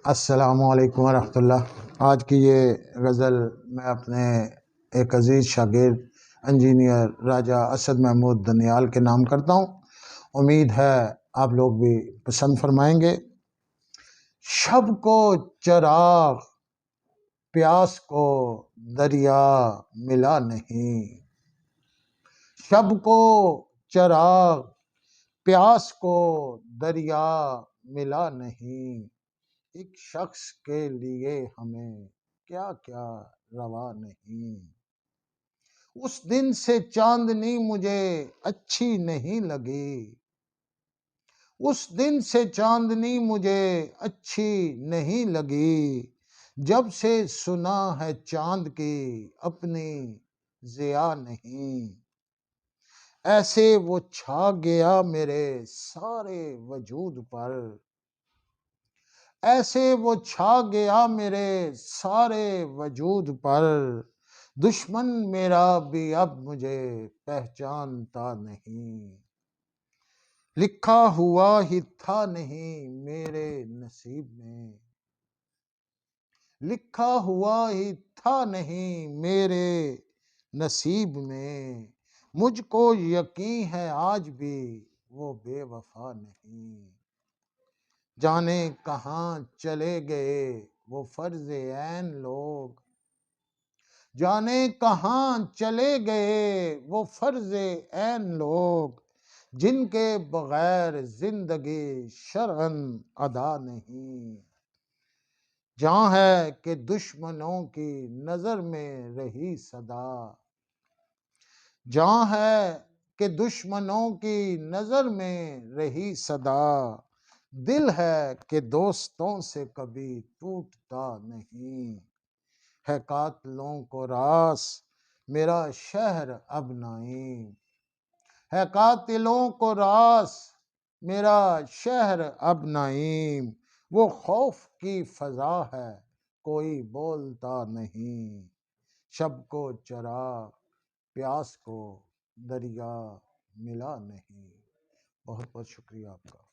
السلام علیکم ورحمۃ اللہ۔ آج کی یہ غزل میں اپنے ایک عزیز شاگرد انجینئر راجہ اسد محمود دنیال کے نام کرتا ہوں۔ امید ہے آپ لوگ بھی پسند فرمائیں گے۔ شب کو چراغ پیاس کو دریا ملا نہیں، شب کو چراغ پیاس کو دریا ملا نہیں، ایک شخص کے لیے ہمیں کیا کیا روا نہیں۔ اس دن سے چاندنی مجھے اچھی نہیں لگی، اس دن سے چاندنی مجھے اچھی نہیں لگی، جب سے سنا ہے چاند کی اپنی ضیا نہیں۔ ایسے وہ چھا گیا میرے سارے وجود پر، ایسے وہ چھا گیا میرے سارے وجود پر، دشمن میرا بھی اب مجھے پہچانتا نہیں۔ لکھا ہوا ہی تھا نہیں میرے نصیب میں، لکھا ہوا ہی تھا نہیں میرے نصیب میں، مجھ کو یقین ہے آج بھی وہ بے وفا نہیں۔ جانے کہاں چلے گئے وہ فرض عین لوگ، جانے کہاں چلے گئے وہ فرض عین لوگ، جن کے بغیر زندگی شرعاً ادا نہیں۔ جہاں ہے کہ دشمنوں کی نظر میں رہی صدا، جہاں ہے کہ دشمنوں کی نظر میں رہی صدا، دل ہے کہ دوستوں سے کبھی ٹوٹتا نہیں۔ ہے قاتلوں کو راس میرا شہر اب نائم، ہے قاتلوں کو راس میرا شہر اب نائم، وہ خوف کی فضا ہے کوئی بولتا نہیں۔ شب کو چراغ پیاس کو دریا ملا نہیں۔ بہت بہت شکریہ آپ کا۔